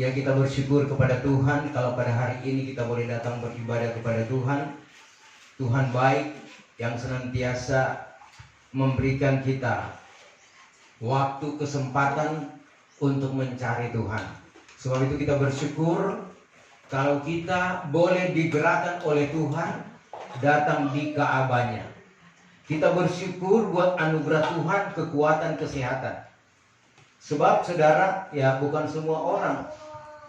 Ya, kita bersyukur kepada Tuhan kalau pada hari ini kita boleh datang beribadah kepada Tuhan. Tuhan baik yang senantiasa memberikan kita waktu, kesempatan untuk mencari Tuhan. Sebab itu kita bersyukur kalau kita boleh digerakkan oleh Tuhan datang di Ka'bahnya. Kita bersyukur buat anugerah Tuhan, kekuatan, kesehatan. Sebab saudara, ya bukan semua orang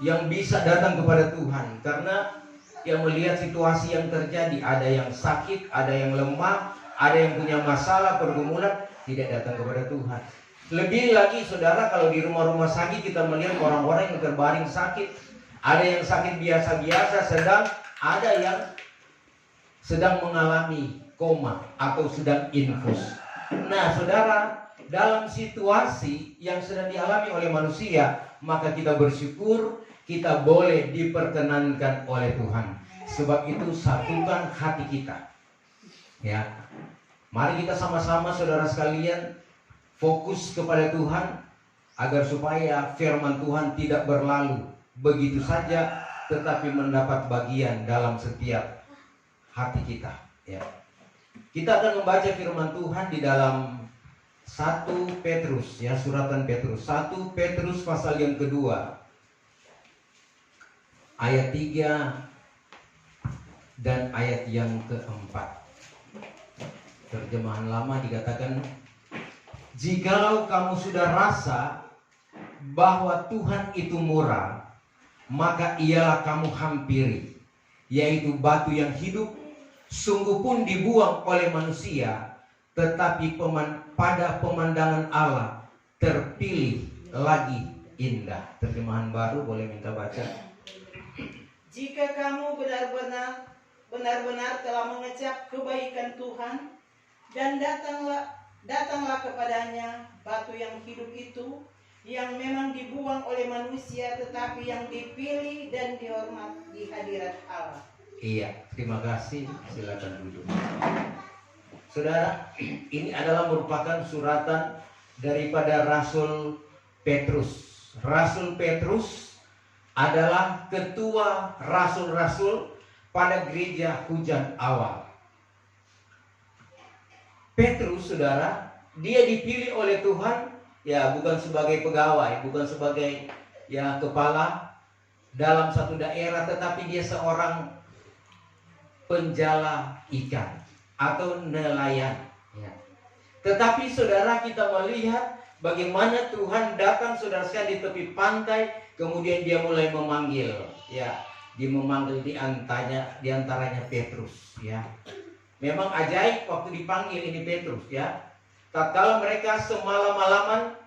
yang bisa datang kepada Tuhan, karena yang melihat situasi yang terjadi, ada yang sakit, ada yang lemah, ada yang punya masalah pergumulan, tidak datang kepada Tuhan. Lebih lagi saudara, kalau di rumah-rumah sakit kita melihat orang-orang yang terbaring sakit, ada yang sakit biasa-biasa, sedang ada yang sedang mengalami koma atau sedang infus. Nah saudara, dalam situasi yang sedang dialami oleh manusia, maka kita bersyukur kita boleh diperkenankan oleh Tuhan. Sebab itu satukan hati kita. Ya, mari kita sama-sama saudara sekalian fokus kepada Tuhan, agar supaya firman Tuhan tidak berlalu begitu saja, tetapi mendapat bagian dalam setiap hati kita. Ya, kita akan membaca firman Tuhan di dalam 1 Petrus, ya, suratan Petrus, 1 Petrus pasal yang kedua, ayat 3 dan ayat yang keempat. Terjemahan lama dikatakan, jikalau kamu sudah rasa bahwa Tuhan itu murah, maka ialah kamu hampiri, yaitu batu yang hidup, sungguh pun dibuang oleh manusia, tetapi pada pemandangan Allah terpilih lagi indah. Terjemahan baru, boleh minta baca. Jika kamu benar-benar telah mengecap kebaikan Tuhan, dan datanglah kepadanya, batu yang hidup itu, yang memang dibuang oleh manusia, tetapi yang dipilih dan dihormat di hadirat Allah. Iya, terima kasih. Silakan duduk. Saudara, ini adalah merupakan suratan daripada Rasul Petrus. Rasul Petrus adalah ketua rasul-rasul pada gereja hujan awal. Petrus, saudara, dia dipilih oleh Tuhan, ya bukan sebagai pegawai, bukan sebagai ya kepala dalam satu daerah, tetapi dia seorang penjala ikan atau nelayan. Ya. Tetapi saudara, kita melihat bagaimana Tuhan datang saudara sekalian di tepi pantai, kemudian dia mulai memanggil, ya, dia memanggil di antaranya Petrus, ya. Memang ajaib waktu dipanggil ini Petrus, ya. Tatkala mereka semalam-malaman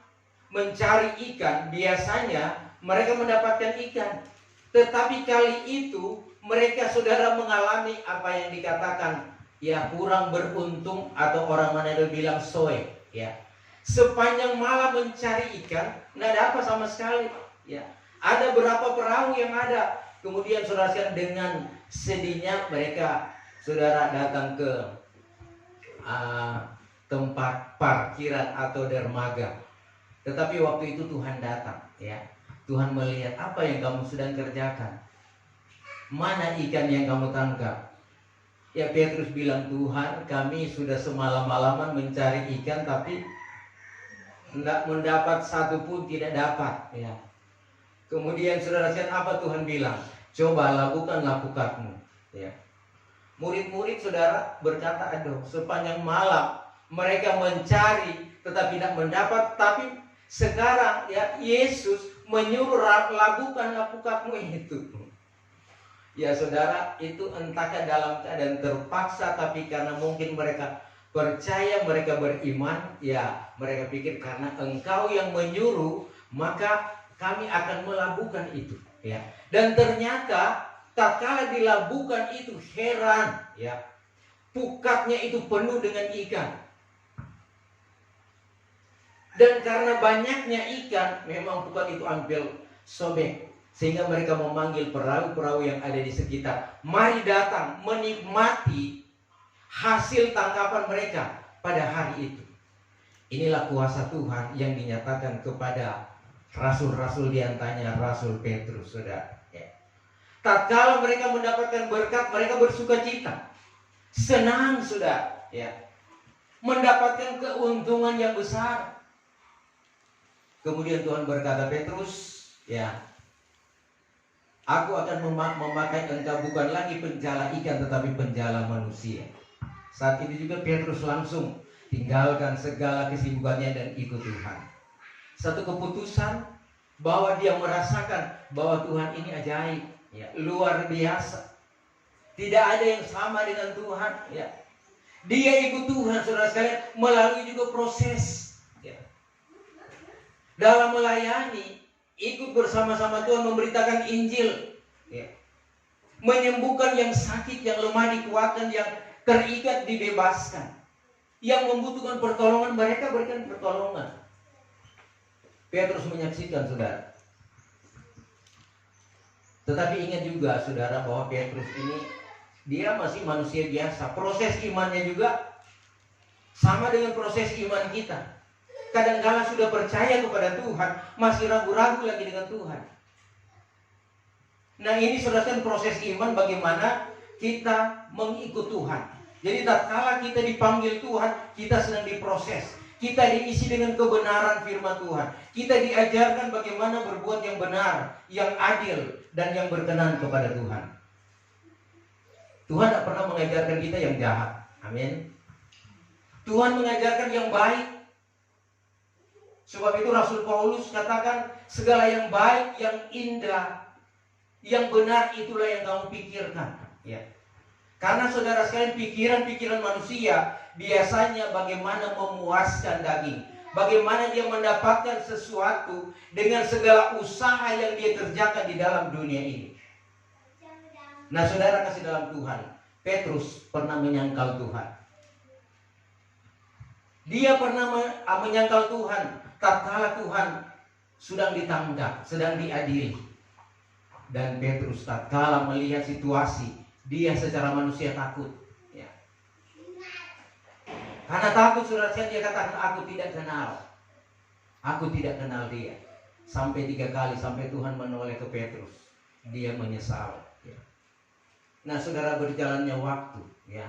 mencari ikan, biasanya mereka mendapatkan ikan. Tetapi kali itu mereka saudara mengalami apa yang dikatakan, ya, kurang beruntung, atau orang Manado bilang soe, ya. Sepanjang malam mencari ikan, nggak dapat sama sekali, ya. Ada berapa perahu yang ada. Kemudian saudara sekalian, dengan sedihnya mereka saudara datang ke tempat parkiran atau dermaga. Tetapi waktu itu Tuhan datang, ya. Tuhan melihat apa yang kamu sedang kerjakan. Mana ikan yang kamu tangkap? Ya, Petrus bilang, Tuhan, kami sudah semalam-malaman mencari ikan, tapi tidak mendapat satu pun, tidak dapat, ya. Kemudian saudara sekalian, apa Tuhan bilang? Coba lakukanlah pukatmu, ya. Murid-murid saudara berkata, aduh, sepanjang malam mereka mencari tetapi tidak mendapat, tapi sekarang, ya, Yesus menyuruh lakukanlah pukatmu itu. Ya saudara, itu entahkah dalam keadaan terpaksa, tapi karena mungkin mereka percaya, mereka beriman, ya mereka pikir karena engkau yang menyuruh, maka kami akan melakukan itu, ya. Dan ternyata tatkala dilakukan itu, heran, ya, pukatnya itu penuh dengan ikan. Dan karena banyaknya ikan, memang pukat itu hampir sobek. Sehingga mereka memanggil perahu-perahu yang ada di sekitar, mari datang menikmati hasil tangkapan mereka pada hari itu. Inilah kuasa Tuhan yang dinyatakan kepada Rasul-rasul diantaranya Rasul Petrus, saudara. Ya. Tatkala mereka mendapatkan berkat, mereka bersuka cita, senang, saudara. Ya. Mendapatkan keuntungan yang besar. Kemudian Tuhan berkata, Petrus, ya, aku akan memakai engkau bukan lagi penjala ikan, tetapi penjala manusia. Saat itu juga Petrus langsung tinggalkan segala kesibukannya dan ikut Tuhan. Satu keputusan bahwa dia merasakan bahwa Tuhan ini ajaib, ya, luar biasa. Tidak ada yang sama dengan Tuhan. Ya. Dia ikut Tuhan, saudara sekalian, melalui juga proses. Ya. Dalam melayani, ikut bersama-sama Tuhan memberitakan Injil. Ya. Menyembuhkan yang sakit, yang lemah dikuatkan, yang terikat dibebaskan. Yang membutuhkan pertolongan, mereka berikan pertolongan. Petrus menyaksikan, saudara. Tetapi ingat juga, saudara, bahwa Petrus ini dia masih manusia biasa. Proses imannya juga sama dengan proses iman kita. Kadang-kala sudah percaya kepada Tuhan, masih ragu-ragu lagi dengan Tuhan. Nah, ini saudara, proses iman bagaimana kita mengikut Tuhan. Jadi tatkala kita dipanggil Tuhan, kita sedang diproses. Kita diisi dengan kebenaran firman Tuhan. Kita diajarkan bagaimana berbuat yang benar, yang adil, dan yang berkenan kepada Tuhan. Tuhan tidak pernah mengajarkan kita yang jahat. Amin. Tuhan mengajarkan yang baik. Sebab itu Rasul Paulus katakan, segala yang baik, yang indah, yang benar, itulah yang kamu pikirkan. Ya. Karena saudara sekalian, pikiran-pikiran manusia biasanya bagaimana memuaskan daging, bagaimana dia mendapatkan sesuatu dengan segala usaha yang dia kerjakan di dalam dunia ini. Nah, saudara kasih dalam Tuhan, Petrus pernah menyangkal Tuhan. Dia pernah menyangkal Tuhan tatkala Tuhan sedang ditangkap, sedang diadili. Dan Petrus tatkala melihat situasi, dia secara manusia takut. Ya. Karena takut, saudara, dia katakan, aku tidak kenal. Aku tidak kenal dia. Sampai 3 kali, sampai Tuhan menoleh ke Petrus. Dia menyesal. Ya. Nah, saudara, berjalannya waktu, ya,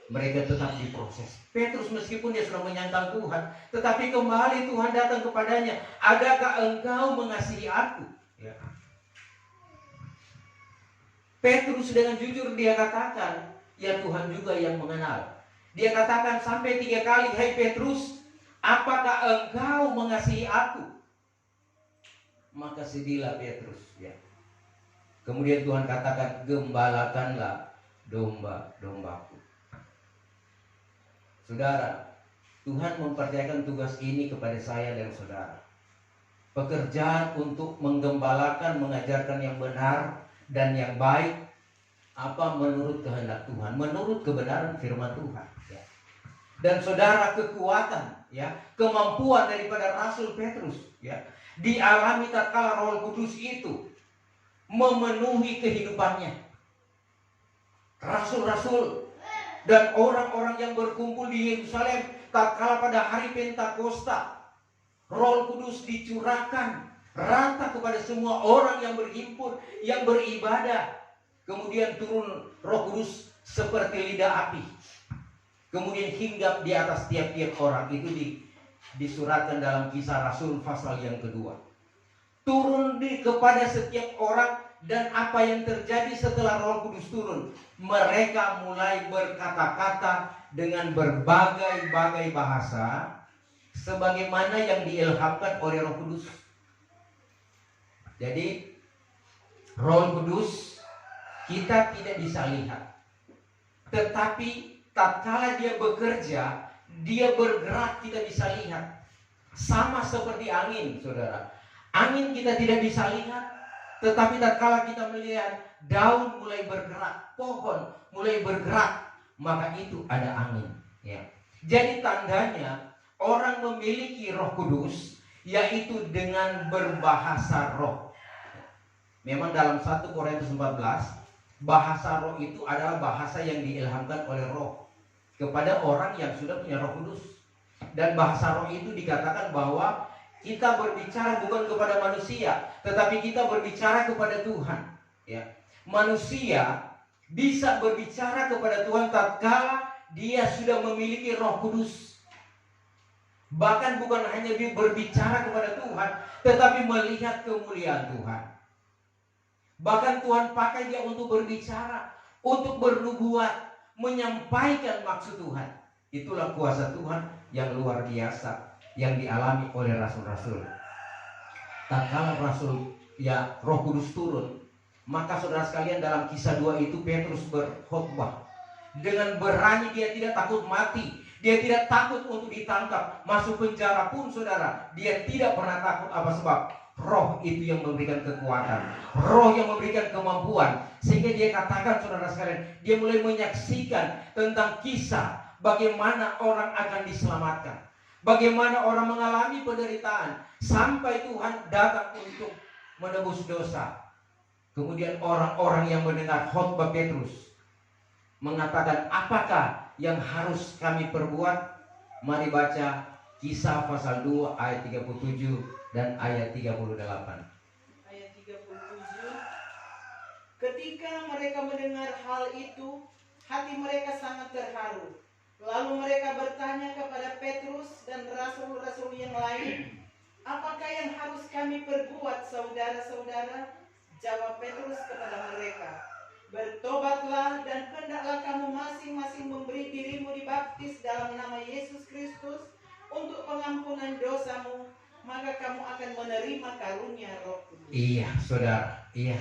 mereka tetap diproses. Petrus meskipun dia sudah menyangkal Tuhan, tetapi kembali Tuhan datang kepadanya. Adakah engkau mengasihi aku? Ya. Petrus dengan jujur dia katakan, ya Tuhan juga yang mengenal. Dia katakan sampai 3 kali, hai Petrus, apakah engkau mengasihi aku? Maka sedihlah Petrus. Ya. Kemudian Tuhan katakan, gembalakanlah domba-dombaku. Saudara, Tuhan mempercayakan tugas ini kepada saya dan saudara. Pekerjaan untuk menggembalakan, mengajarkan yang benar dan yang baik, apa menurut kehendak Tuhan, menurut kebenaran firman Tuhan. Ya. Dan saudara, kekuatan, ya, kemampuan daripada Rasul Petrus, ya, dialami tatkala Roh Kudus itu memenuhi kehidupannya. Rasul-rasul dan orang-orang yang berkumpul di Yerusalem tatkala pada hari Pentakosta, Roh Kudus dicurahkan rata kepada semua orang yang berhimpun, yang beribadah. Kemudian turun Roh Kudus seperti lidah api. Kemudian hinggap di atas tiap-tiap orang. Itu disuratkan dalam Kisah Rasul pasal yang kedua. Turun kepada setiap orang, dan apa yang terjadi setelah Roh Kudus turun? Mereka mulai berkata-kata dengan berbagai-bagai bahasa sebagaimana yang diilhamkan oleh Roh Kudus. Jadi Roh Kudus kita tidak bisa lihat, tetapi tatkala dia bekerja, dia bergerak, kita bisa lihat. Sama seperti angin, saudara. Angin kita tidak bisa lihat, tetapi tatkala kita melihat daun mulai bergerak, pohon mulai bergerak, maka itu ada angin. Ya. Jadi tandanya orang memiliki Roh Kudus, yaitu dengan berbahasa roh. Memang dalam 1 Korintus 14, bahasa roh itu adalah bahasa yang diilhamkan oleh roh kepada orang yang sudah punya Roh Kudus. Dan bahasa roh itu dikatakan bahwa Kita berbicara bukan kepada manusia, tetapi kita berbicara kepada Tuhan. Ya. Manusia bisa berbicara kepada Tuhan tatkala dia sudah memiliki Roh Kudus. Bahkan bukan hanya berbicara kepada Tuhan, tetapi melihat kemuliaan Tuhan. Bahkan Tuhan pakai dia untuk berbicara, untuk bernubuat, menyampaikan maksud Tuhan. Itulah kuasa Tuhan yang luar biasa yang dialami oleh rasul-rasul. Tatkala rasul Roh Kudus turun, maka saudara sekalian dalam Kisah 2 itu Petrus berkhotbah dengan berani. Dia tidak takut mati, dia tidak takut untuk ditangkap, masuk penjara pun saudara, dia tidak pernah takut. Apa sebab? Roh itu yang memberikan kekuatan, Roh yang memberikan kemampuan, sehingga dia katakan saudara sekalian, dia mulai menyaksikan tentang kisah bagaimana orang akan diselamatkan, bagaimana orang mengalami penderitaan sampai Tuhan datang untuk menebus dosa. Kemudian orang-orang yang mendengar khotbah Petrus mengatakan, apakah yang harus kami perbuat? Mari baca Kisah pasal 2 ayat 37 dan ayat 38. Ayat 37. Ketika mereka mendengar hal itu, hati mereka sangat terharu. Lalu mereka bertanya kepada Petrus dan rasul-rasul yang lain, apakah yang harus kami perbuat, saudara-saudara? Jawab Petrus kepada mereka, bertobatlah dan hendaklah kamu masing-masing memberi dirimu dibaptis dalam nama Yesus Kristus untuk pengampunan dosamu, maka kamu akan menerima karunia Roh Kudus. Iya, saudara, iya.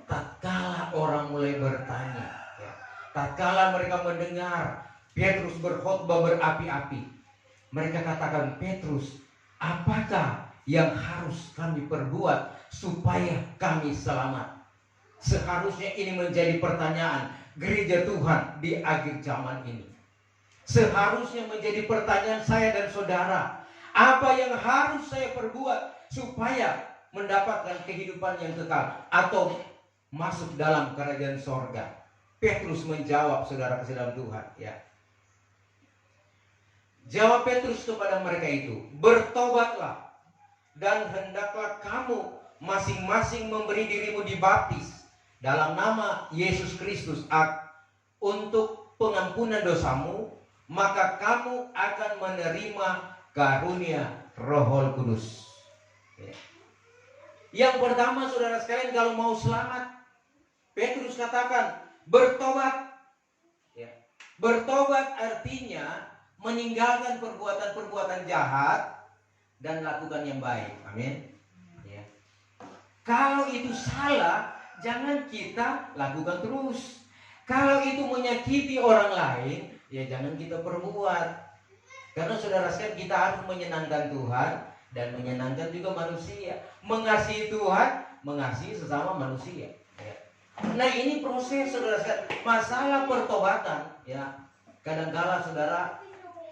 Tatkala orang mulai bertanya, ya, tatkala mereka mendengar Petrus berkhotbah berapi-api, mereka katakan, Petrus, apakah yang harus kami perbuat supaya kami selamat? Seharusnya ini menjadi pertanyaan gereja Tuhan di akhir zaman ini. Seharusnya menjadi pertanyaan saya dan saudara. Apa yang harus saya perbuat supaya mendapatkan kehidupan yang kekal atau masuk dalam kerajaan sorga? Petrus menjawab, saudara kasih dalam Tuhan, ya. Jawab Petrus kepada mereka itu, bertobatlah dan hendaklah kamu masing-masing memberi dirimu dibaptis dalam nama Yesus Kristus untuk pengampunan dosamu, maka kamu akan menerima karunia Roh Kudus. Ya. Yang pertama saudara sekalian, kalau mau selamat, Petrus katakan bertobat. Ya. Bertobat artinya meninggalkan perbuatan-perbuatan jahat dan lakukan yang baik. Amin. Ya. Kalau itu salah, jangan kita lakukan terus. Kalau itu menyakiti orang lain, ya jangan kita perbuat. Karena saudara sekalian, kita harus menyenangkan Tuhan dan menyenangkan juga manusia. Mengasihi Tuhan, mengasihi sesama manusia. Ya. Nah ini proses saudara sekalian, masalah pertobatan. Ya, kadang-kala saudara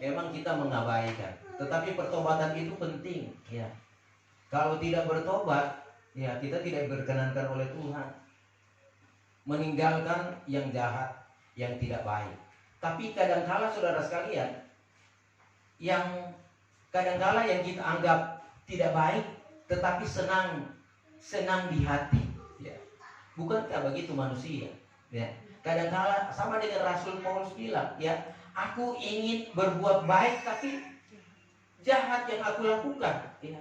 memang kita mengabaikan, tetapi pertobatan itu penting. Ya, kalau tidak bertobat, ya kita tidak diperkenankan oleh Tuhan. Meninggalkan yang jahat, yang tidak baik. Tapi kadangkala saudara sekalian, yang kadangkala yang kita anggap tidak baik, tetapi senang di hati. Ya. Bukankah begitu manusia? Ya. Kadangkala sama dengan Rasul Paulus bilang, ya, aku ingin berbuat baik, tapi jahat yang aku lakukan. Ya.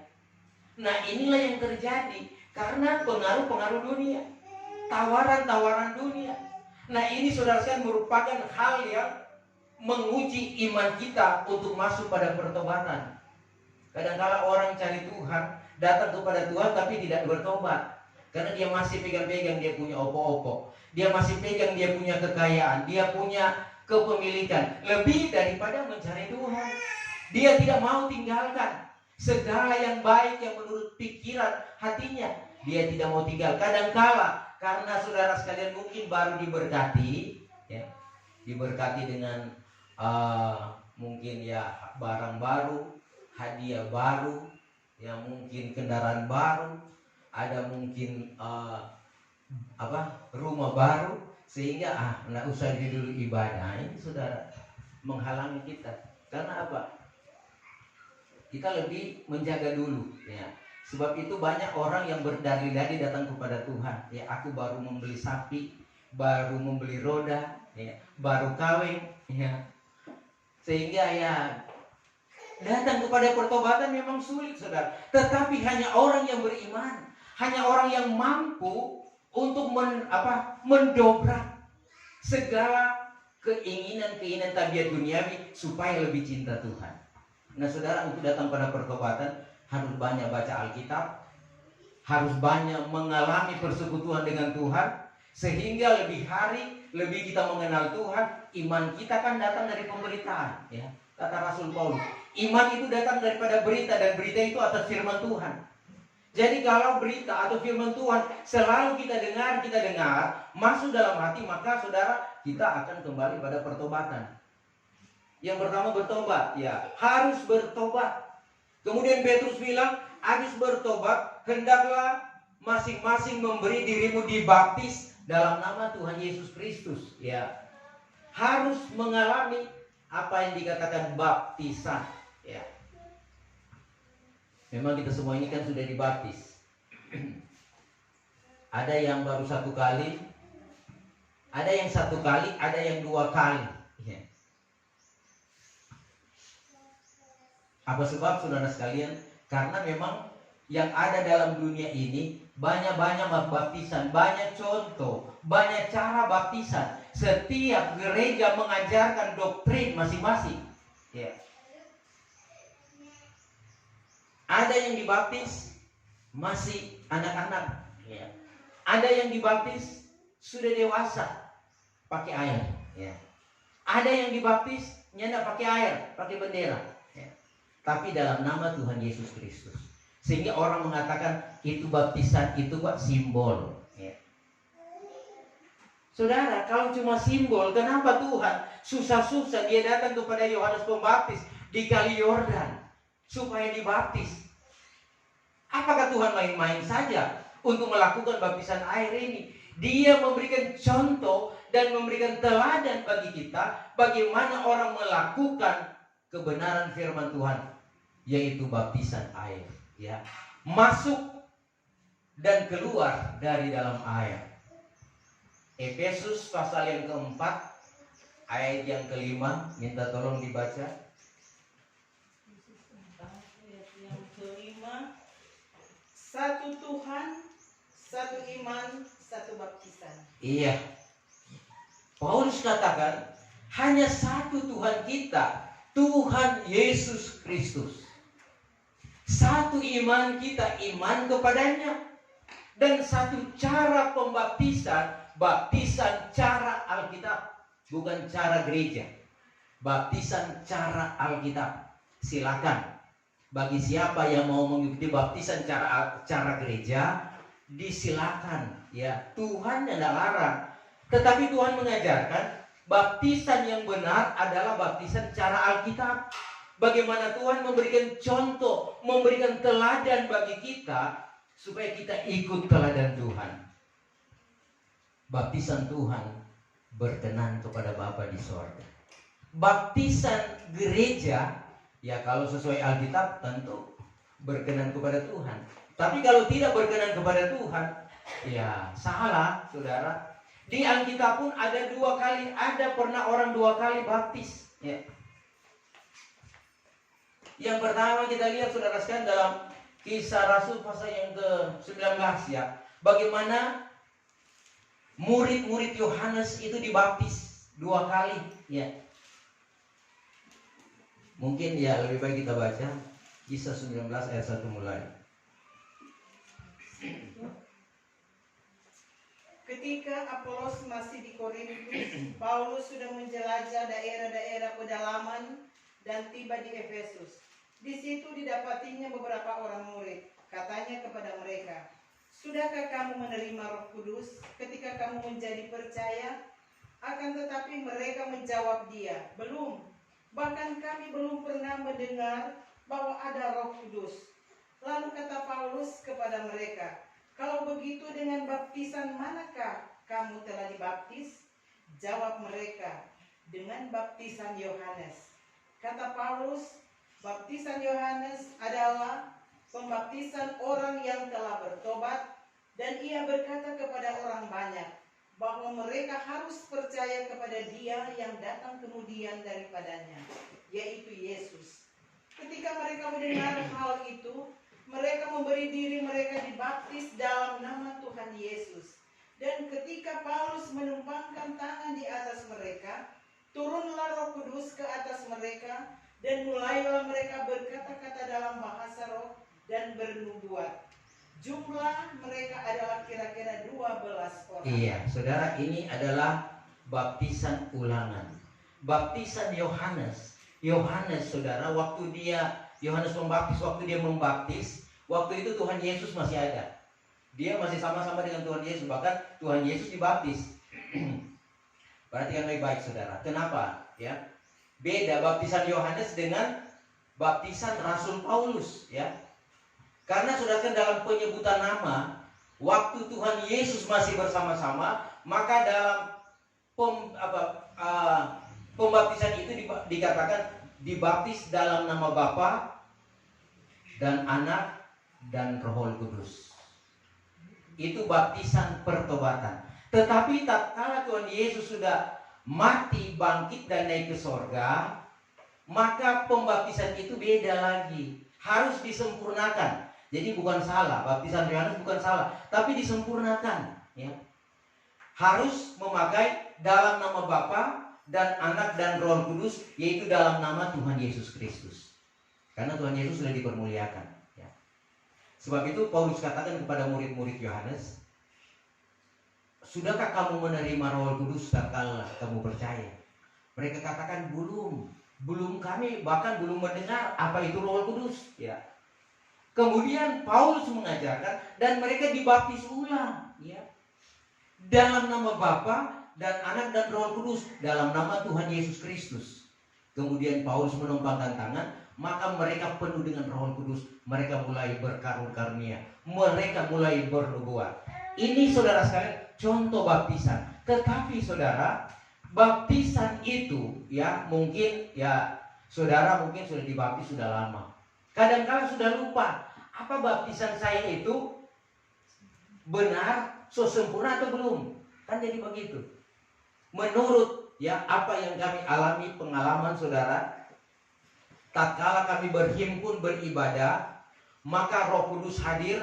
Nah inilah yang terjadi karena pengaruh-pengaruh dunia, tawaran-tawaran dunia. Nah ini saudara sekalian merupakan hal yang menguji iman kita untuk masuk pada pertobatan. Kadang-kala orang cari Tuhan, datang kepada Tuhan tapi tidak bertobat, karena dia masih pegang-pegang dia punya opo-opo, dia masih pegang dia punya kekayaan, dia punya kepemilikan lebih daripada mencari Tuhan. Dia tidak mau tinggalkan segala yang baik yang menurut pikiran hatinya, dia tidak mau tinggal. Kadangkala karena saudara sekalian mungkin baru diberkati, ya, diberkati dengan mungkin ya barang baru, hadiah baru, ya mungkin kendaraan baru, ada mungkin rumah baru, sehingga nggak usah dulu ibadah. Ini saudara menghalangi kita. Karena apa? kita lebih menjaga dulu, ya. Sebab itu banyak orang yang berdali-dali datang kepada Tuhan. Ya, aku baru membeli sapi, baru membeli roda, ya, baru kawin, ya. Sehingga ya datang kepada pertobatan memang sulit, saudara. Tetapi hanya orang yang beriman, hanya orang yang mampu untuk mendobrak segala keinginan tabiat duniawi supaya lebih cinta Tuhan. Nah, saudara, untuk datang pada pertobatan harus banyak baca Alkitab, harus banyak mengalami persekutuan dengan Tuhan, sehingga lebih kita mengenal Tuhan. Iman kita kan datang dari pemberitaan, ya. Kata Rasul Paulus, iman itu datang daripada berita, dan berita itu atas firman Tuhan. Jadi kalau berita atau firman Tuhan selalu kita dengar, masuk dalam hati, maka saudara, kita akan kembali pada pertobatan. Yang pertama bertobat, ya, harus bertobat. Kemudian Petrus bilang, habis bertobat, hendaklah masing-masing memberi dirimu dibaptis dalam nama Tuhan Yesus Kristus, ya. Harus mengalami apa yang dikatakan baptisan, ya. Memang kita semua ini kan sudah dibaptis. Ada yang baru 1 kali, ada yang 1 kali, ada yang 2 kali, ya. Apa sebab, saudara sekalian? Karena memang yang ada dalam dunia ini banyak baptisan, banyak contoh, banyak cara baptisan. Setiap gereja mengajarkan doktrin masing-masing, ya. Ada yang dibaptis masih anak-anak, ya. Ada yang dibaptis sudah dewasa pakai air, ya. Ada yang dibaptis nyanda pakai air, pakai bendera, ya. Tapi dalam nama Tuhan Yesus Kristus. Sehingga orang mengatakan itu baptisan, itu kok simbol, ya. Saudara, kalau cuma simbol, kenapa Tuhan susah-susah dia datang kepada Yohanes Pembaptis di Kali Yordan supaya dibaptis? Apakah Tuhan main-main saja untuk melakukan baptisan air ini? Dia memberikan contoh dan memberikan teladan bagi kita bagaimana orang melakukan kebenaran firman Tuhan, yaitu baptisan air, ya. Masuk dan keluar dari dalam air. Efesus pasal yang keempat, ayat yang kelima, minta tolong dibaca. Ayat yang kelima, 1 Tuhan, 1 iman, 1 baptisan. Iya. Paulus katakan hanya 1 Tuhan kita, Tuhan Yesus Kristus. 1 iman kita, iman kepadanya. Dan 1 cara pembaptisan, baptisan cara Alkitab, bukan cara gereja. Baptisan cara Alkitab. Silakan, bagi siapa yang mau mengikuti baptisan cara gereja, disilakan, ya. Tuhan tidak larang. Tetapi Tuhan mengajarkan baptisan yang benar adalah baptisan cara Alkitab. Bagaimana Tuhan memberikan contoh, memberikan teladan bagi kita supaya kita ikut teladan Tuhan. Baptisan Tuhan berkenan kepada Bapa di sorga. Baptisan gereja, ya, kalau sesuai Alkitab tentu berkenan kepada Tuhan. Tapi kalau tidak berkenan kepada Tuhan, ya salah, saudara. Di Alkitab pun ada 2 kali, ada pernah orang 2 kali baptis, ya. Yang pertama kita lihat, saudara sekalian, dalam Kisah Rasul pasal yang ke-19, ya. Bagaimana murid-murid Yohanes itu dibaptis 2 kali, ya. Mungkin ya lebih baik kita baca Kisah 19 ayat 1 mulai. Ketika Apolos masih di Korintus, Paulus sudah menjelajah daerah-daerah pedalaman dan tiba di Efesus. Di situ didapatinya beberapa orang murid. Katanya kepada mereka, "Sudahkah kamu menerima Roh Kudus ketika kamu menjadi percaya?" Akan tetapi mereka menjawab dia, "Belum. Bahkan kami belum pernah mendengar bahwa ada Roh Kudus." Lalu kata Paulus kepada mereka, "Kalau begitu, dengan baptisan manakah kamu telah dibaptis?" Jawab mereka, "Dengan baptisan Yohanes." Kata Paulus, "Baptisan pembaptisan Yohanes adalah pembaptisan orang yang telah bertobat, dan ia berkata kepada orang banyak bahwa mereka harus percaya kepada Dia yang datang kemudian daripadanya, yaitu Yesus. Ketika mereka mendengar hal itu, mereka memberi diri mereka dibaptis dalam nama Tuhan Yesus. Dan ketika Paulus menumpangkan tangan di atas mereka, turunlah Roh Kudus ke atas mereka, dan mulailah mereka berkata-kata dalam bahasa roh dan bernubuat. Jumlah mereka adalah kira-kira 12 orang. Iya, saudara, ini adalah baptisan ulangan. Baptisan Yohanes. Yohanes, saudara, waktu Yohanes waktu dia membaptis, waktu itu Tuhan Yesus masih ada. Dia masih sama-sama dengan Tuhan Yesus, bahkan Tuhan Yesus dibaptis. Perhatikan baik-baik, saudara. Kenapa? Ya, beda baptisan Yohanes dengan baptisan Rasul Paulus, ya. Karena saudara, dalam penyebutan nama, waktu Tuhan Yesus masih bersama-sama, maka dalam pembaptisan itu dikatakan dibaptis dalam nama Bapa dan Anak dan Roh Kudus. Itu baptisan pertobatan. Tetapi tatkala Tuhan Yesus sudah mati, bangkit dan naik ke sorga, maka pembaptisan itu beda lagi, harus disempurnakan. Jadi bukan salah, baptisan Yohanes bukan salah, tapi disempurnakan, ya. Harus memakai dalam nama Bapa dan Anak dan Roh Kudus, yaitu dalam nama Tuhan Yesus Kristus. Karena Tuhan Yesus sudah dipermuliakan, ya. Sebab itu Paulus katakan kepada murid-murid Yohanes, sudahkah kamu menerima Roh Kudus tatkala kamu percaya? Mereka katakan belum kami bahkan belum mendengar apa itu Roh Kudus, ya. Kemudian Paulus mengajarkan dan mereka dibaptis ulang, ya. Dalam nama Bapa dan Anak dan Roh Kudus, dalam nama Tuhan Yesus Kristus. Kemudian Paulus menumpangkan tangan, maka mereka penuh dengan Roh Kudus. Mereka mulai berkarunia, mereka mulai bernubuat. Ini saudara sekalian contoh baptisan. Tetapi saudara, baptisan itu, ya, mungkin ya saudara mungkin sudah dibaptis sudah lama. Kadang-kadang sudah lupa apa baptisan saya itu benar, sempurna atau belum. Kan jadi begitu. Menurut ya apa yang kami alami, pengalaman saudara, tatkala kami berhimpun beribadah, maka Roh Kudus hadir,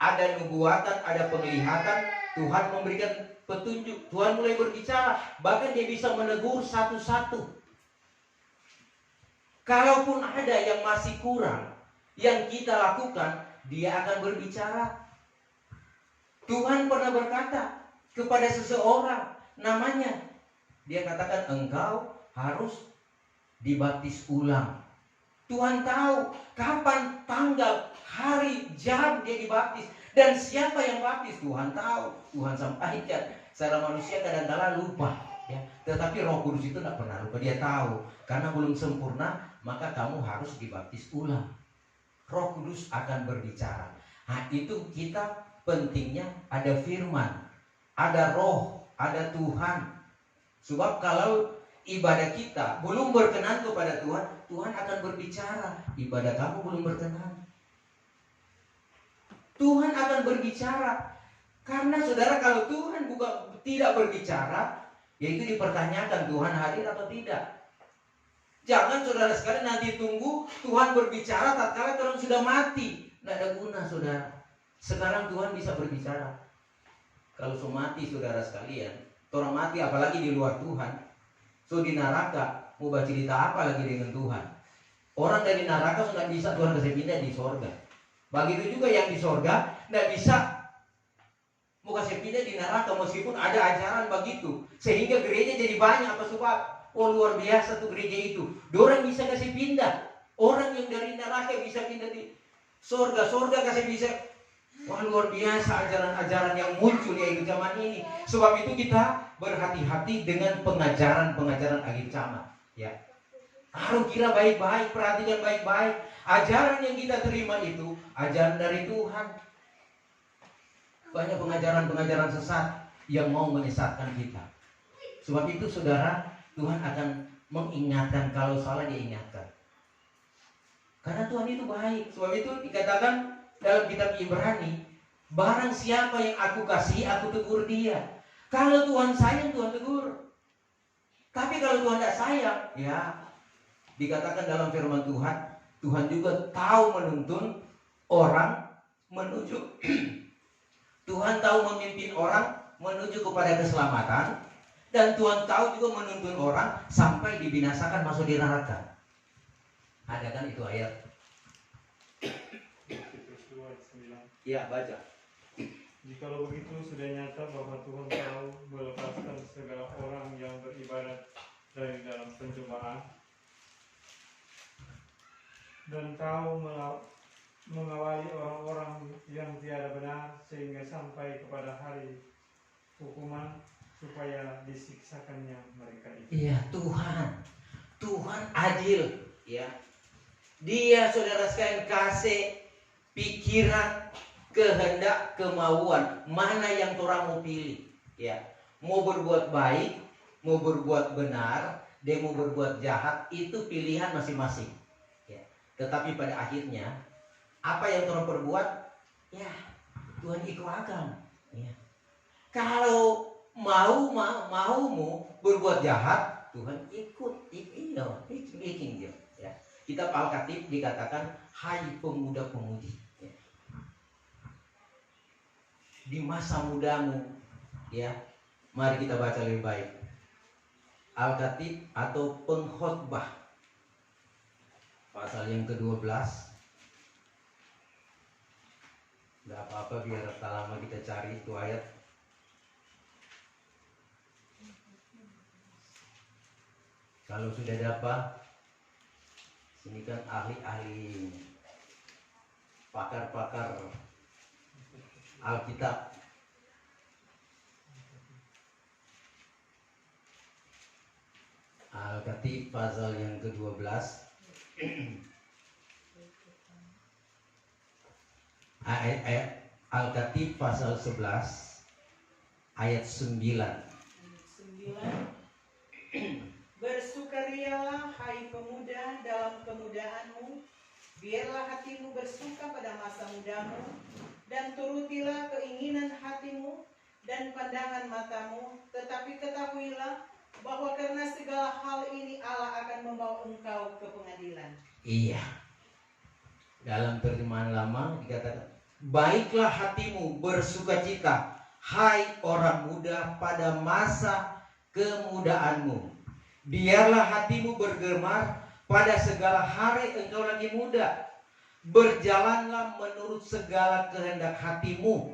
ada nubuatan, ada penglihatan, Tuhan memberikan petunjuk, Tuhan mulai berbicara, bahkan Dia bisa menegur satu-satu. Kalaupun ada yang masih kurang, yang kita lakukan, Dia akan berbicara. Tuhan pernah berkata kepada seseorang, namanya, Dia katakan engkau harus dibaptis ulang. Tuhan tahu kapan, tanggal, hari, jam dia dibaptis, dan siapa yang baptis Tuhan tahu. Tuhan sampaikan. Secara manusia kadang-kadang lupa, ya. Tetapi Roh Kudus itu tidak pernah lupa. Dia tahu karena belum sempurna, maka kamu harus dibaptis ulang. Roh Kudus akan berbicara. Nah, itu kita pentingnya ada firman, ada Roh, ada Tuhan. Sebab kalau ibadah kita belum berkenan kepada Tuhan, Tuhan akan berbicara. Ibadah kamu belum berkenan, Tuhan akan berbicara. Karena saudara, kalau Tuhan tidak berbicara, yaitu dipertanyakan Tuhan hadir atau tidak. Jangan saudara sekalian nanti tunggu Tuhan berbicara tatkala orang sudah mati. Tidak ada guna saudara. Sekarang Tuhan bisa berbicara. Kalau sudah mati saudara sekalian, orang mati apalagi di luar Tuhan, so di neraka, mau baca cerita apa lagi dengan Tuhan? Orang dari neraka sudah bisa Tuhan kasih pindah di sorga. Begitu juga yang di sorga tidak bisa mau kasih pindah di neraka, meskipun ada ajaran begitu. Sehingga gereja jadi banyak. Apa sebab? Oh luar biasa tuh gereja itu. Orang bisa kasih pindah. Orang yang dari neraka bisa pindah di sorga. Sorga kasih bisa. Wah luar biasa ajaran-ajaran yang muncul di zaman ini. Sebab itu kita berhati-hati dengan pengajaran-pengajaran akhir zaman. Ya. Harus kira baik-baik, perhatikan baik-baik. Ajaran yang kita terima itu ajaran dari Tuhan. Banyak pengajaran-pengajaran sesat yang mau menyesatkan kita. Sebab itu saudara, Tuhan akan mengingatkan, kalau salah dia ingatkan. Karena Tuhan itu baik. Sebab itu dikatakan dalam kitab Ibrani, barang siapa yang aku kasih, aku tegur dia. Kalau Tuhan sayang, Tuhan tegur. Tapi kalau Tuhan tidak sayang, ya dikatakan dalam firman Tuhan, Tuhan juga tahu menuntun orang menuju Tuhan tahu memimpin orang menuju kepada keselamatan, dan Tuhan tahu juga menuntun orang sampai dibinasakan masuk di neraka. Ada kan itu ayat? Ya, baca. Jikalau begitu, sudah nyata bahwa Tuhan tahu melepaskan segala orang yang beribadat dari dalam pencobaan, dan tahu mengawali orang-orang yang tiada benar sehingga sampai kepada hari hukuman, supaya disiksakannya mereka itu. Iya, Tuhan adil, ya. Dia, saudara sekalian, kasih pikiran, kehendak, kemauan mana yang orang mau pilih, ya. Mau berbuat baik, mau berbuat benar, dia mau berbuat jahat, itu pilihan masing-masing, ya. Tetapi pada akhirnya apa yang orang perbuat, ya Tuhan ikhlaskan, ya. Kalau maumu berbuat jahat, Tuhan ikut dia, ya. Kitab Al-Khatib dikatakan, hai pemuda-pemudi, ya. Di masa mudamu, ya, mari kita baca lebih baik Al-Khatib atau Pengkhotbah pasal yang ke-12. Gak apa-apa, biar tak lama kita cari itu ayat. Kalau sudah dapat, sini kan ahli-ahli, pakar-pakar Alkitab. Al-Khatib pasal yang ke-12 ayat Al-Khatib pasal 11 ayat 9. Bersukarialah hai pemuda dalam kemudaanmu, biarlah hatimu bersuka pada masa mudamu, dan turutilah keinginan hatimu dan pandangan matamu, tetapi ketahuilah bahwa karena segala hal ini Allah akan membawa engkau ke pengadilan. Iya. Dalam terjemahan lama dikatakan, baiklah hatimu bersukacita, hai orang muda pada masa kemudaanmu. Biarlah hatimu bergemar pada segala hari engkau lagi muda. Berjalanlah menurut segala kehendak hatimu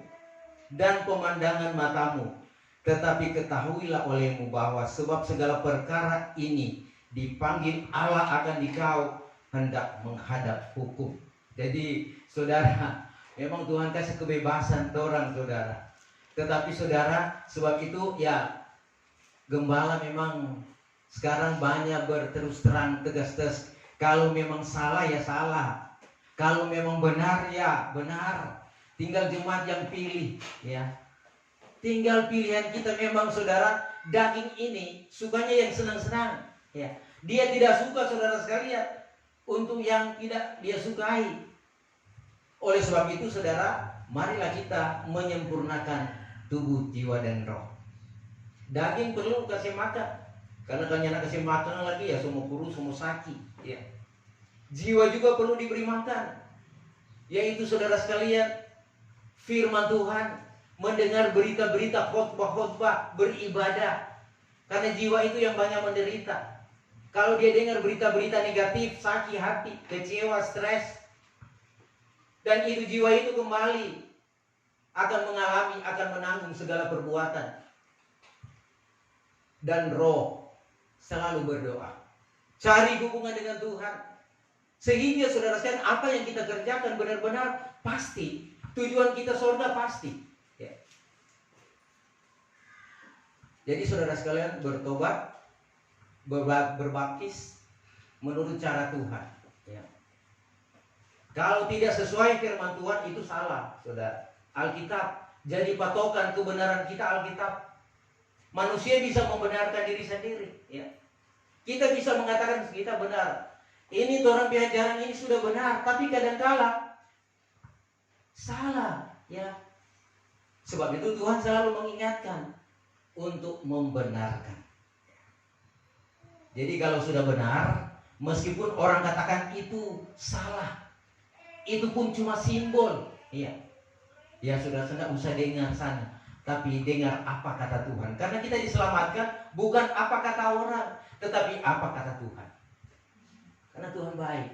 dan pemandangan matamu. Tetapi ketahuilah olehmu bahwa sebab segala perkara ini dipanggil Allah akan dikau hendak menghadap hukum. Jadi saudara, memang Tuhan kasih kebebasan orang saudara. Tetapi saudara, sebab itu ya gembala memang sekarang banyak berterus terang tegas-tegas. Kalau memang salah ya salah, kalau memang benar ya benar. Tinggal jemaat yang pilih, ya. Tinggal pilihan kita. Memang saudara, daging ini sukanya yang senang-senang, ya. Dia tidak suka, saudara sekalian, untuk yang tidak dia sukai. Oleh sebab itu saudara, marilah kita menyempurnakan tubuh, jiwa dan roh. Daging perlu kasih makan. Karena kalau nak kasih makan lagi ya semua kurus, semua sakit, ya. Jiwa juga perlu diberi makan, yaitu saudara sekalian firman Tuhan, mendengar berita-berita, khotbah-khotbah, beribadah. Karena jiwa itu yang banyak menderita. Kalau dia dengar berita-berita negatif, sakit hati, kecewa, stres, dan itu jiwa itu kembali akan mengalami, akan menanggung segala perbuatan. Dan roh selalu berdoa, cari hubungan dengan Tuhan, sehingga saudara sekalian apa yang kita kerjakan benar-benar pasti tujuan kita surga pasti, ya. Jadi saudara sekalian bertobat, berbaptis menurut cara Tuhan, ya. Kalau tidak sesuai firman Tuhan itu salah, saudara. Alkitab jadi patokan kebenaran kita, Alkitab. Manusia bisa membenarkan diri sendiri, ya. Kita bisa mengatakan kita benar. ini orang ajaran ini sudah benar, tapi kadangkala salah, ya. Sebab itu Tuhan selalu mengingatkan untuk membenarkan. Jadi kalau sudah benar, meskipun orang katakan itu salah, itu pun cuma simbol, iya. Ya sudah usah dengar sana, tapi dengar apa kata Tuhan. Karena kita diselamatkan bukan apa kata orang, tetapi apa kata Tuhan. Karena Tuhan baik.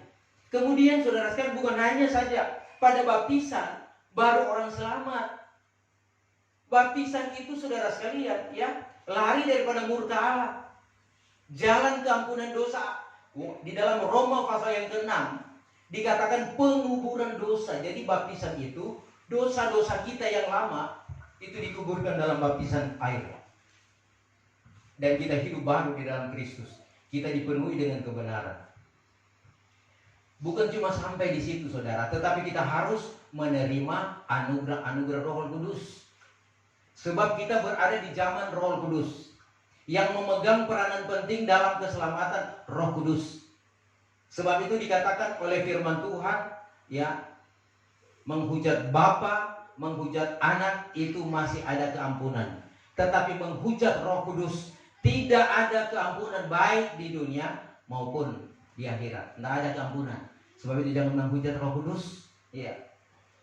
Kemudian saudara sekalian, bukan hanya saja pada baptisan baru orang selamat. Baptisan itu saudara sekalian, ya, lari daripada murka Allah. Jalan keampunan dosa. Di dalam Roma pasal yang ke-6 dikatakan penguburan dosa. Jadi baptisan itu dosa-dosa kita yang lama itu dikuburkan dalam baptisan air. Dan kita hidup baru di dalam Kristus. Kita dipenuhi dengan kebenaran. Bukan cuma sampai di situ saudara, tetapi kita harus menerima anugerah Roh Kudus. Sebab kita berada di zaman Roh Kudus yang memegang peranan penting dalam keselamatan Roh Kudus. Sebab itu dikatakan oleh firman Tuhan, ya, menghujat Bapa, menghujat Anak itu masih ada keampunan. Tetapi menghujat Roh Kudus tidak ada keampunan, baik di dunia maupun di akhirat. Tidak ada keampunan. Sebab itu jangan menghujat Roh Kudus. Ya.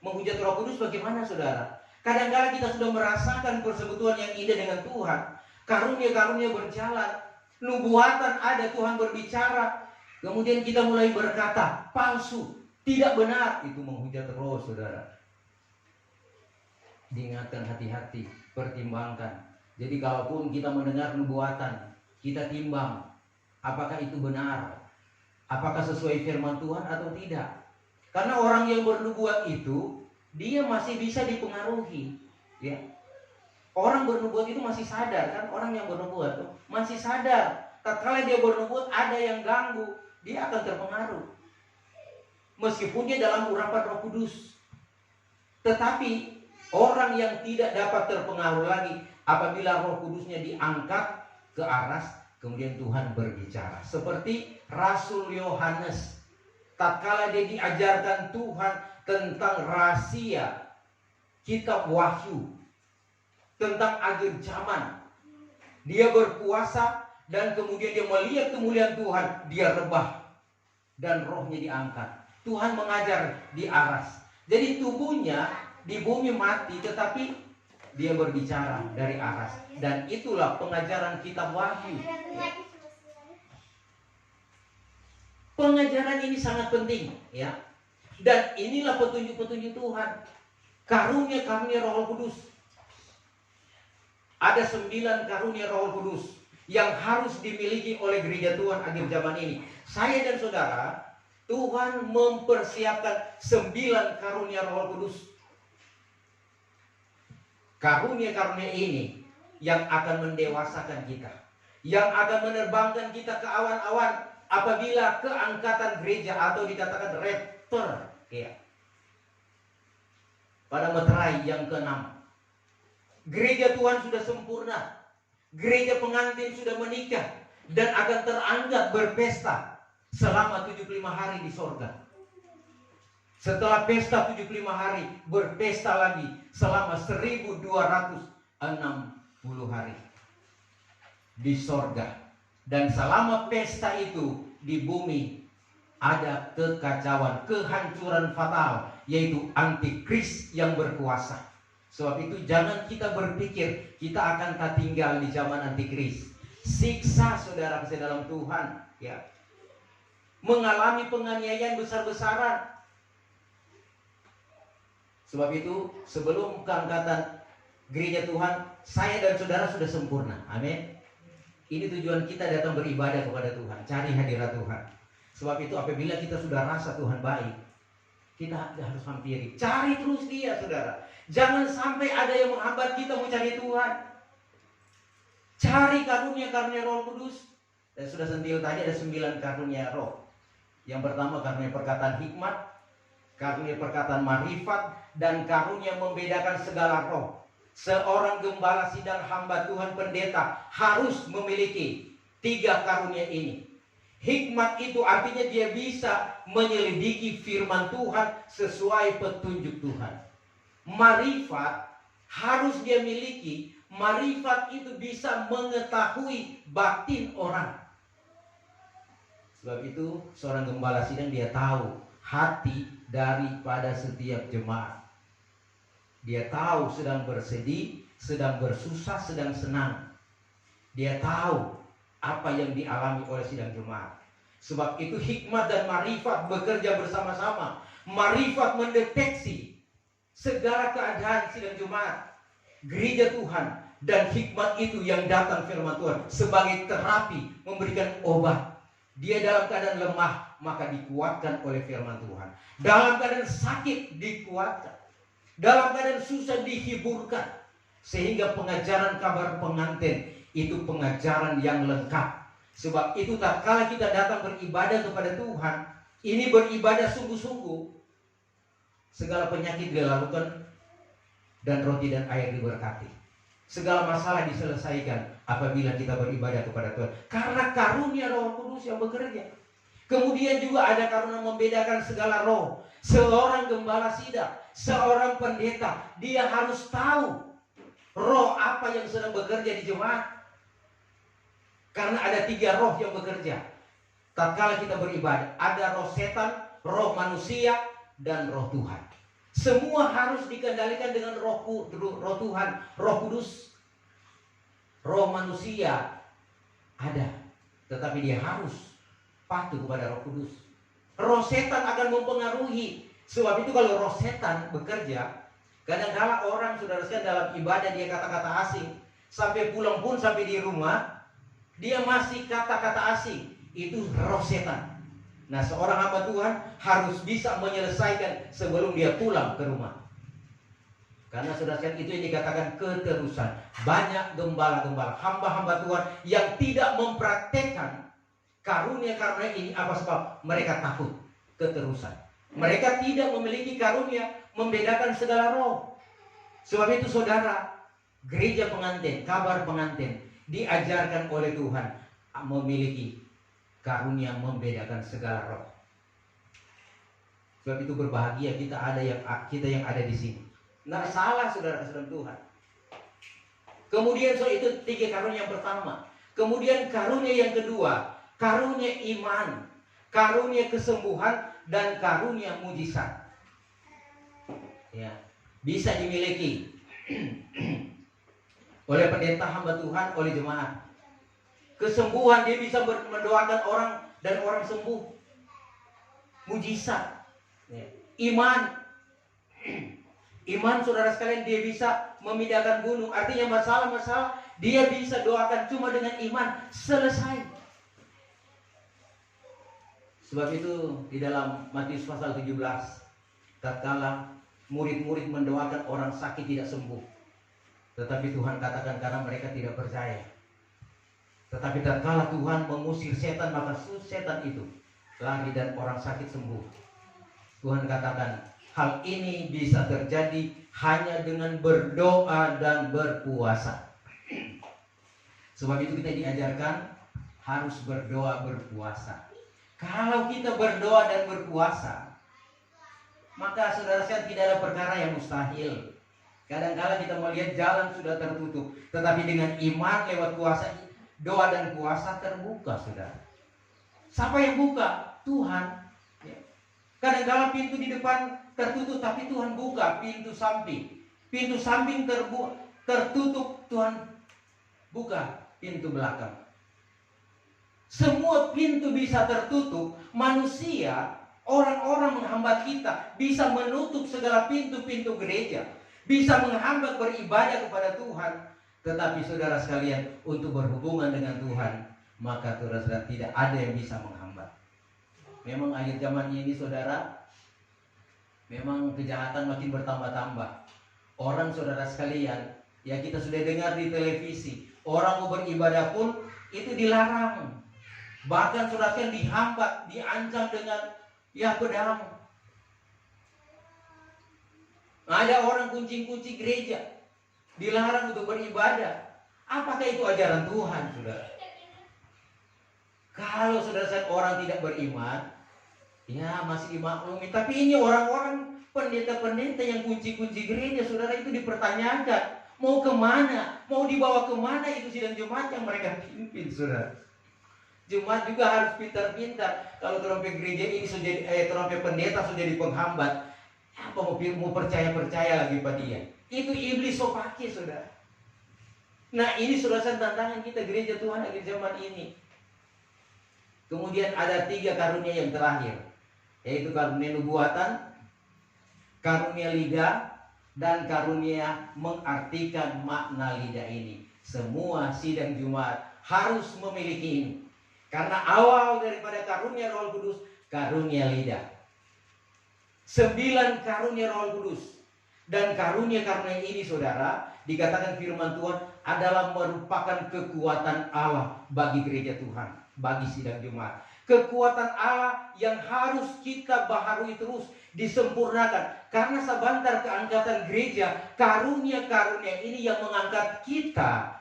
Menghujat Roh Kudus bagaimana saudara? Kadang-kadang kita sudah merasakan persekutuan yang indah dengan Tuhan. Karunia-karunia berjalan. Nubuatan ada, Tuhan berbicara. Kemudian kita mulai berkata palsu, tidak benar. Itu menghujat Roh saudara. Diingatkan hati-hati, pertimbangkan. Jadi kalaupun kita mendengar nubuatan, kita timbang apakah itu benar, apakah sesuai firman Tuhan atau tidak. Karena orang yang bernubuat itu dia masih bisa dipengaruhi, ya. Orang bernubuat itu masih sadar, kan? Orang yang bernubuat itu masih sadar. Tatkala dia bernubuat ada yang ganggu, dia akan terpengaruh. Meskipun dia dalam urapan Roh Kudus. Tetapi orang yang tidak dapat terpengaruh lagi apabila Roh Kudusnya diangkat ke aras, kemudian Tuhan berbicara. Seperti Rasul Yohanes, tatkala dia diajarkan Tuhan tentang rahasia kitab Wahyu, tentang akhir zaman, dia berpuasa dan kemudian dia melihat kemuliaan Tuhan, dia rebah dan rohnya diangkat. Tuhan mengajar di aras. Jadi tubuhnya di bumi mati, tetapi dia berbicara dari aras. Dan itulah pengajaran kitab Wahyu. Pengajaran ini sangat penting, ya. Dan inilah petunjuk-petunjuk Tuhan. Karunia-karunia Roh Kudus. Ada 9 karunia Roh Kudus yang harus dimiliki oleh gereja Tuhan akhir zaman ini. Saya dan saudara, Tuhan mempersiapkan 9 karunia Roh Kudus. Karunia-karunia ini yang akan mendewasakan kita, yang akan menerbangkan kita ke awan-awan apabila keangkatan gereja atau dikatakan rapture, ya. Pada meterai yang ke-6, gereja Tuhan sudah sempurna, gereja pengantin sudah menikah dan akan terangkat berpesta selama 75 hari di sorga. Setelah pesta 75 hari, berpesta lagi selama 1260 hari di sorga. Dan selama pesta itu di bumi ada kekacauan, kehancuran fatal, yaitu antikris yang berkuasa. Sebab itu jangan kita berpikir kita akan tak tinggal di zaman antikris. Siksa saudara kasih dalam Tuhan, ya. Mengalami penganiayaan besar-besaran. Sebab itu sebelum keangkatan gereja Tuhan, saya dan saudara sudah sempurna. Amin. Ini tujuan kita datang beribadah kepada Tuhan, cari hadirat Tuhan. Sebab itu apabila kita sudah rasa Tuhan baik, kita harus hampiri. Cari terus dia saudara. Jangan sampai ada yang menghambat kita mencari Tuhan. Cari karunia-karunia Roh Kudus. Dan sudah sentil tadi ada 9 karunia roh. Yang pertama karunia perkataan hikmat, karunia perkataan marifat, dan karunia membedakan segala roh. Seorang gembala sidang hamba Tuhan pendeta harus memiliki 3 karunia ini. Hikmat itu artinya dia bisa menyelidiki firman Tuhan sesuai petunjuk Tuhan. Marifat harus dia miliki. Marifat itu bisa mengetahui batin orang. Sebab itu seorang gembala sidang dia tahu hati daripada setiap jemaat. Dia tahu sedang bersedih, sedang bersusah, sedang senang. Dia tahu apa yang dialami oleh sidang jemaat. Sebab itu hikmat dan marifat bekerja bersama-sama. Marifat mendeteksi segala keadaan sidang jemaat, gereja Tuhan, dan hikmat itu yang datang firman Tuhan sebagai terapi, memberikan obat. Dia dalam keadaan lemah, maka dikuatkan oleh firman Tuhan. Dalam keadaan sakit, dikuatkan. Dalam keadaan susah, dihiburkan. Sehingga pengajaran kabar pengantin itu pengajaran yang lengkap. Sebab itu tatkala kita datang beribadah kepada Tuhan, ini beribadah sungguh-sungguh, segala penyakit dilakukan dan roti dan air diberkati. Segala masalah diselesaikan apabila kita beribadah kepada Tuhan. Karena karunia Roh Kudus yang bekerja. Kemudian juga ada karunia membedakan segala roh. Seorang gembala sidang, seorang pendeta, dia harus tahu roh apa yang sedang bekerja di jemaat. Karena ada 3 roh yang bekerja tatkala kita beribadah. Ada roh setan, roh manusia, dan roh Tuhan. Semua harus dikendalikan dengan roh Tuhan, Roh Kudus. Roh manusia ada, tetapi dia harus patuh kepada Roh Kudus. Roh setan akan mempengaruhi. Sebab itu kalau roh setan bekerja, kadang-kala orang, saudara sekalian, dalam ibadah dia kata-kata asing. Sampai pulang pun, sampai di rumah, dia masih kata-kata asing. Itu roh setan. Nah, seorang hamba Tuhan harus bisa menyelesaikan sebelum dia pulang ke rumah. Karena saudara sekalian, itu yang dikatakan keterusan. Banyak gembala-gembala, hamba-hamba Tuhan yang tidak mempraktekkan karunia-karunia ini. Apa sebab? Mereka takut keterusan. Mereka tidak memiliki karunia membedakan segala roh. Sebab itu saudara, gereja pengantin, kabar pengantin diajarkan oleh Tuhan memiliki karunia membedakan segala roh. Sebab itu berbahagia kita yang ada di sini. Nggak salah saudara-saudara Tuhan. Kemudian itu 3 karunia yang pertama. Kemudian karunia yang kedua, karunia iman, karunia kesembuhan, dan karunia mujizat. Ya, bisa dimiliki oleh pendeta hamba Tuhan, oleh jemaat. Kesembuhan, dia bisa mendoakan orang dan orang sembuh. Mujizat, ya. Iman, iman saudara sekalian, dia bisa memindahkan gunung. Artinya masalah-masalah dia bisa doakan cuma dengan iman, selesai. Sebab itu di dalam Matius pasal 17, tatkala murid-murid mendoakan orang sakit tidak sembuh, tetapi Tuhan katakan karena mereka tidak percaya. Tetapi tatkala Tuhan mengusir setan, maka setan itu lari dan orang sakit sembuh. Tuhan katakan hal ini bisa terjadi hanya dengan berdoa dan berpuasa. Sebab itu kita diajarkan harus berdoa berpuasa. Kalau kita berdoa dan berpuasa, maka saudara sekalian tidak ada perkara yang mustahil. Kadang-kala kita melihat jalan sudah tertutup, tetapi dengan iman lewat puasa, doa dan puasa terbuka, saudara. Siapa yang buka? Tuhan. Kadang-kala pintu di depan tertutup, tapi Tuhan buka pintu samping. Pintu samping tertutup, Tuhan buka pintu belakang. Semua pintu bisa tertutup. Manusia, orang-orang menghambat kita, bisa menutup segala pintu-pintu gereja, bisa menghambat beribadah kepada Tuhan. Tetapi saudara sekalian, untuk berhubungan dengan Tuhan, maka saudara tidak ada yang bisa menghambat. Memang akhir zaman ini saudara, memang kejahatan makin bertambah-tambah. Orang saudara sekalian, ya kita sudah dengar di televisi, orang mau beribadah pun itu dilarang. Bahkan saudara sekalian dihambat, diancam dengan pedang. Ada orang kunci-kunci gereja, dilarang untuk beribadah. Apakah itu ajaran Tuhan, saudara? Kalau saudara orang tidak beriman, ya masih dimaklumi. Tapi ini orang-orang pendeta-pendeta yang kunci-kunci gereja, saudara, itu dipertanyakan. Mau kemana? Mau dibawa kemana itu sidang Jumat yang mereka pimpin, saudara? Jumat juga harus pintar-pintar. Kalau terompe gereja ini sudah terompe pendeta sudah jadi penghambat, apa mau percaya lagi pada dia? Itu iblis so pakai, saudara. Nah, ini saudara tantangan kita gereja Tuhan akhir zaman ini. Kemudian ada 3 karunia yang terakhir, yaitu karunia nubuatan, karunia lidah, dan karunia mengartikan makna lidah ini. Semua sidang Jumat harus memiliki ini. Karena awal daripada karunia Roh Kudus, karunia lidah. 9 karunia Roh Kudus. Dan karunia-karunia ini, saudara, dikatakan firman Tuhan adalah merupakan kekuatan Allah bagi gereja Tuhan, bagi sidang Jumat. Kekuatan Allah yang harus kita baharui terus, disempurnakan. Karena sebentar keangkatan gereja, karunia-karunia ini yang mengangkat kita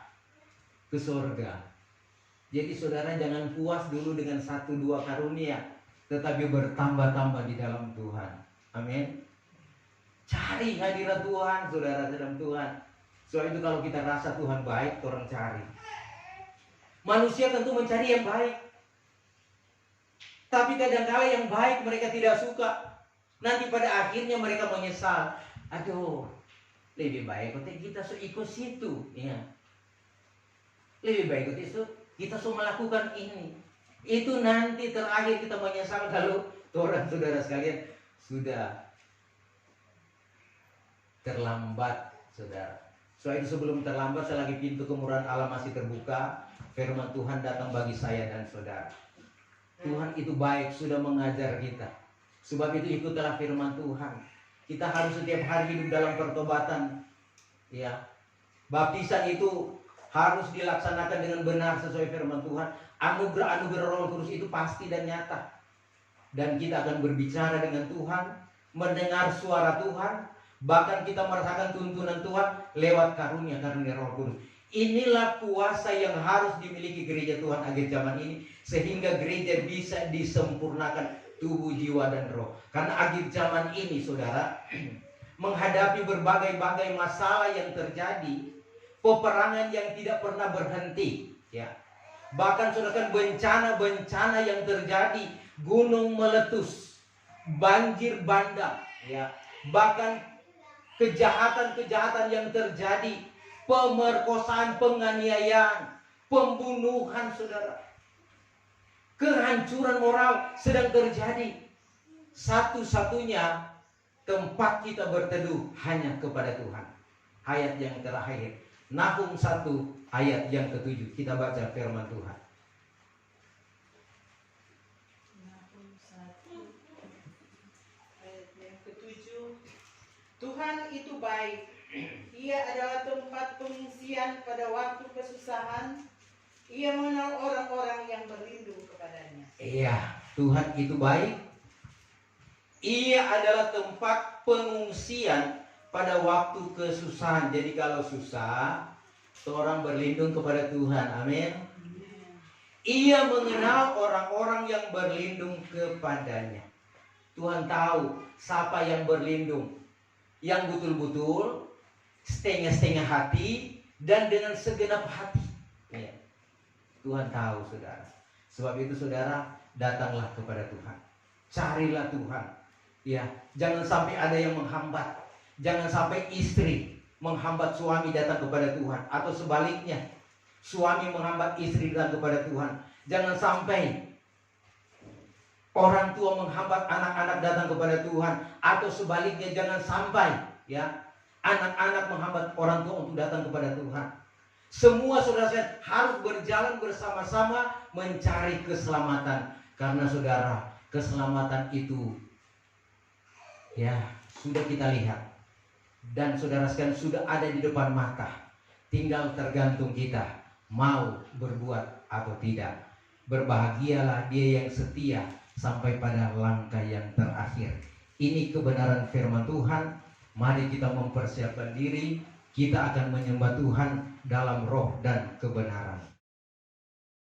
ke surga. Jadi saudara jangan puas dulu dengan 1-2 karunia, tetapi bertambah-tambah di dalam Tuhan. Amin. Cari hadirat Tuhan, saudara, dalam Tuhan. Soal itu kalau kita rasa Tuhan baik, orang cari. Manusia tentu mencari yang baik. Tapi kadang-kala yang baik mereka tidak suka. Nanti pada akhirnya mereka menyesal. Aduh, lebih baik kita ikut situ. Ya. Lebih baik kita melakukan ini. Itu nanti terakhir kita menyesal kalau orang saudara sekalian sudah terlambat, saudara. Soal itu sebelum terlambat, selagi pintu kemurahan Allah masih terbuka, firman Tuhan datang bagi saya dan saudara. Tuhan itu baik, sudah mengajar kita. Sebab itu ikutlah firman Tuhan. Kita harus setiap hari hidup dalam pertobatan. Ya, baptisan itu harus dilaksanakan dengan benar sesuai firman Tuhan. Anugerah-anugerah Roh Kudus itu pasti dan nyata. Dan kita akan berbicara dengan Tuhan, mendengar suara Tuhan. Bahkan kita merasakan tuntunan Tuhan lewat karunia-karunia Roh Kudus. Inilah kuasa yang harus dimiliki gereja Tuhan akhir zaman ini, sehingga gereja bisa disempurnakan tubuh, jiwa, dan roh. Karena akhir zaman ini, saudara, menghadapi berbagai-bagai masalah yang terjadi, peperangan yang tidak pernah berhenti, ya. Bahkan saudara, bencana-bencana yang terjadi, gunung meletus, banjir bandang, ya. Bahkan kejahatan-kejahatan yang terjadi, pemerkosaan, penganiayaan, pembunuhan, saudara. Kehancuran moral sedang terjadi. Satu-satunya tempat kita berteduh hanya kepada Tuhan. Ayat yang terakhir, Nahum 1 ayat yang ke-7. Kita baca firman Tuhan. Nahum 1 ayat yang ke-7. Tuhan itu baik. Ia adalah tempat pengungsian pada waktu kesusahan. Ia mengenal orang-orang yang berlindung kepadanya. Iya, Tuhan itu baik. Ia adalah tempat pengungsian pada waktu kesusahan. Jadi kalau susah, seorang berlindung kepada Tuhan. Amin. Ia mengenal orang-orang yang berlindung kepadanya. Tuhan tahu siapa yang berlindung, yang betul-betul setengah-setengah hati dan dengan segenap hati. Ya. Tuhan tahu, saudara. Sebab itu, saudara, datanglah kepada Tuhan. Carilah Tuhan. Ya, jangan sampai ada yang menghambat. Jangan sampai istri menghambat suami datang kepada Tuhan, atau sebaliknya, suami menghambat istri datang kepada Tuhan. Jangan sampai orang tua menghambat anak-anak datang kepada Tuhan, atau sebaliknya, jangan sampai ya anak-anak menghambat orang tua untuk datang kepada Tuhan. Semua saudara harus berjalan bersama-sama mencari keselamatan. Karena saudara, keselamatan itu ya sudah kita lihat. Dan saudara sekalian sudah ada di depan mata. Tinggal tergantung kita mau berbuat atau tidak. Berbahagialah dia yang setia sampai pada langkah yang terakhir. Ini kebenaran firman Tuhan. Mari kita mempersiapkan diri. Kita akan menyembah Tuhan dalam roh dan kebenaran.